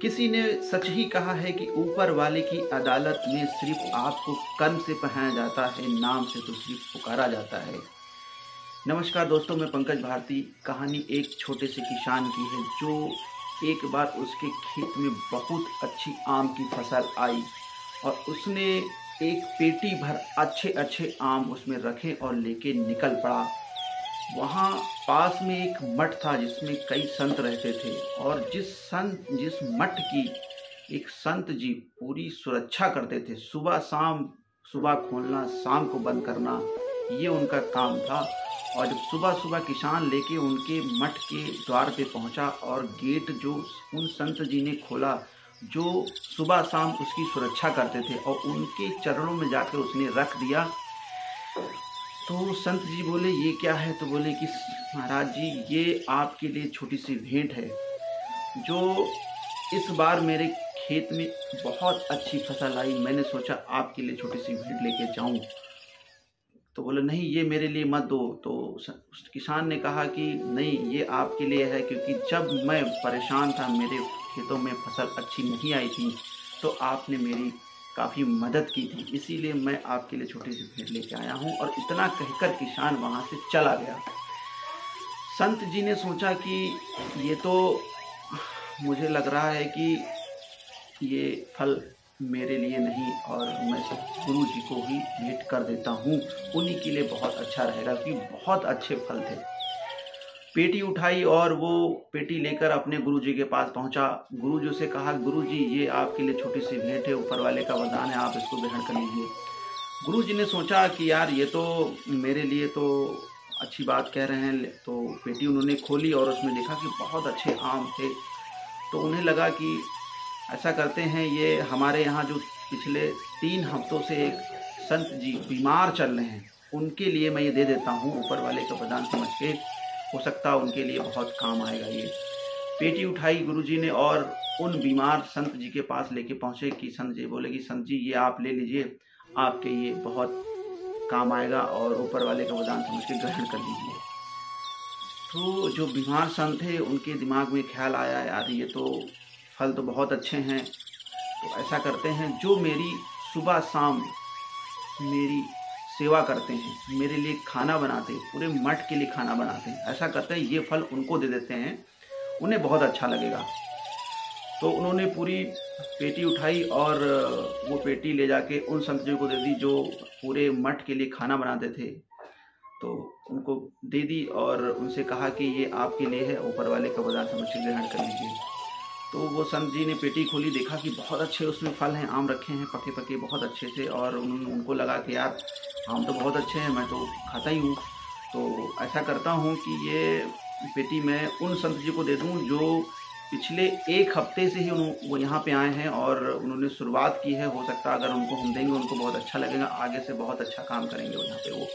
किसी ने सच ही कहा है कि ऊपर वाले की अदालत में सिर्फ आपको कर्म से पढ़ाया जाता है, नाम से तो सिर्फ पुकारा जाता है। नमस्कार दोस्तों, मैं पंकज भारती। कहानी एक छोटे से किसान की है जो एक बार उसके खेत में बहुत अच्छी आम की फसल आई और उसने एक पेटी भर अच्छे अच्छे आम उसमें रखे और लेके निकल पड़ा। वहाँ पास में एक मठ था जिसमें कई संत रहते थे और जिस मठ की एक संत जी पूरी सुरक्षा करते थे। सुबह शाम, सुबह खोलना, शाम को बंद करना, ये उनका काम था। और जब सुबह सुबह किसान लेके उनके मठ के द्वार पे पहुंचा और गेट जो उन संत जी ने खोला, जो सुबह शाम उसकी सुरक्षा करते थे, और उनके चरणों में जाकर उसने रख दिया। तो संत जी बोले, ये क्या है? तो बोले कि महाराज जी, ये आपके लिए छोटी सी भेंट है। जो इस बार मेरे खेत में बहुत अच्छी फसल आई, मैंने सोचा आपके लिए छोटी सी भेंट लेके जाऊं। तो बोले, नहीं, ये मेरे लिए मत दो। तो उस किसान ने कहा कि नहीं, ये आपके लिए है, क्योंकि जब मैं परेशान था, मेरे खेतों में फसल अच्छी नहीं आई थी, तो आपने मेरी काफ़ी मदद की थी, इसीलिए मैं आपके लिए छोटी सी भेंट लेके आया हूँ। और इतना कहकर किसान वहाँ से चला गया। संत जी ने सोचा कि ये तो मुझे लग रहा है कि ये फल मेरे लिए नहीं, और मैं गुरु जी को ही भेंट कर देता हूँ, उन्हीं के लिए बहुत अच्छा रहेगा, क्योंकि बहुत अच्छे फल थे। पेटी उठाई और वो पेटी लेकर अपने गुरुजी के पास पहुंचा। गुरुजी से कहा, गुरुजी, ये आपके लिए छोटी सी भेंट है, ऊपर वाले का वरदान है, आप इसको ग्रहण कर लीजिए। गुरुजी ने सोचा कि यार, ये तो मेरे लिए तो अच्छी बात कह रहे हैं। तो पेटी उन्होंने खोली और उसमें देखा कि बहुत अच्छे आम थे। तो उन्हें लगा कि ऐसा करते हैं, ये हमारे यहाँ जो पिछले 3 हफ्तों से एक संत जी बीमार चल रहे हैं, उनके लिए मैं ये दे देता हूँ, ऊपर वाले का वरदान समझ के, हो सकता है उनके लिए बहुत काम आएगा। ये पेटी उठाई गुरुजी ने और उन बीमार संत जी के पास लेके पहुँचे कि संत जी बोले कि संत जी, ये आप ले लीजिए, आपके ये बहुत काम आएगा, और ऊपर वाले का वरदान समझ के ग्रहण कर लीजिए। तो जो बीमार संत थे, उनके दिमाग में ख्याल आया, यार ये तो फल तो बहुत अच्छे हैं, तो ऐसा करते हैं, जो मेरी सुबह शाम मेरी सेवा करते हैं, मेरे लिए खाना बनाते हैं, पूरे मठ के लिए खाना बनाते हैं, ऐसा करते हैं, ये फल उनको दे देते हैं, उन्हें बहुत अच्छा लगेगा। तो उन्होंने पूरी पेटी उठाई और वो पेटी ले जाके उन संत जी को दे दी जो पूरे मठ के लिए खाना बनाते थे। तो उनको दे दी और उनसे कहा कि ये आपके लिए है, ऊपर वाले का वरदान समझ के ग्रहण कर लीजिए। तो वो संत जी ने पेटी खोली, देखा कि बहुत अच्छे उसमें फल हैं, आम रखे हैं पके पके बहुत अच्छे से, और उनको लगा कि यार, आम तो बहुत अच्छे हैं, मैं तो खाता ही हूँ। तो ऐसा करता हूँ कि ये पेटी मैं उन संत जी को दे दूँ जो पिछले 1 हफ्ते से ही वो यहाँ पे आए हैं और उन्होंने शुरुआत की है। हो सकता है अगर उनको हम देंगे, उनको बहुत अच्छा लगेगा, आगे से बहुत अच्छा काम करेंगे वो यहाँ पे वो।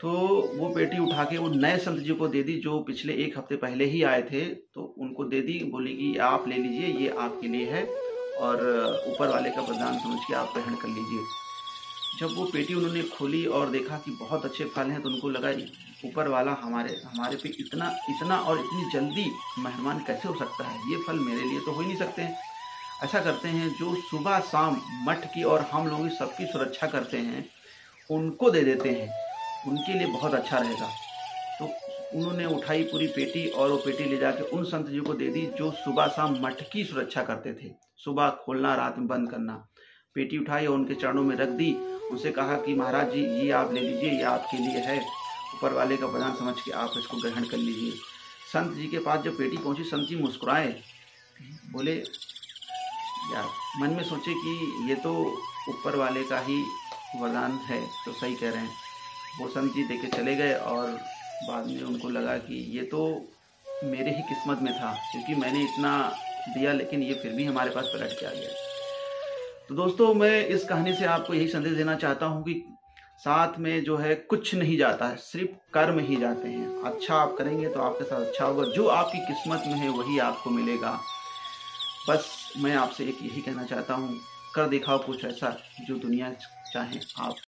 तो वो पेटी उठा के वो नए संत जी को दे दी जो पिछले 1 हफ्ते पहले ही आए थे। तो उनको दे दी, बोली कि आप ले लीजिए, ये आपके लिए है, और ऊपर वाले का वरदान समझ के आप ग्रहण कर लीजिए। जब वो पेटी उन्होंने खोली और देखा कि बहुत अच्छे फल हैं, तो उनको लगा, ऊपर वाला हमारे पे इतना और इतनी जल्दी मेहरबान कैसे हो सकता है, ये फल मेरे लिए तो हो ही नहीं सकते हैं। ऐसा करते हैं, जो सुबह शाम मठ की और हम लोगों की सबकी सुरक्षा करते हैं, उनको दे देते हैं, उनके लिए बहुत अच्छा रहेगा। तो उन्होंने उठाई पूरी पेटी और वो पेटी ले जाके उन संत जी को दे दी जो सुबह शाम मठ की सुरक्षा करते थे, सुबह खोलना, रात में बंद करना। पेटी उठाई और उनके चरणों में रख दी। उनसे कहा कि महाराज जी, ये आप ले लीजिए, ये आपके लिए है, ऊपर वाले का वरदान समझ के आप इसको ग्रहण कर लीजिए। संत जी के पास जब पेटी पहुंची, संत जी मुस्कुराए, बोले, यार, मन में सोचे कि ये तो ऊपर वाले का ही वरदान है, तो सही कह रहे हैं। वो संत जी देके चले गए और बाद में उनको लगा कि ये तो मेरे ही किस्मत में था, क्योंकि मैंने इतना दिया, लेकिन ये फिर भी हमारे पास पलट के आ गया। तो दोस्तों, मैं इस कहानी से आपको यही संदेश देना चाहता हूँ कि साथ में जो है कुछ नहीं जाता है, सिर्फ कर्म ही जाते हैं। अच्छा आप करेंगे तो आपके साथ अच्छा होगा, जो आपकी किस्मत में है वही आपको मिलेगा। बस मैं आपसे एक यही कहना चाहता हूँ, कर दिखाओ कुछ ऐसा जो दुनिया चाहे आप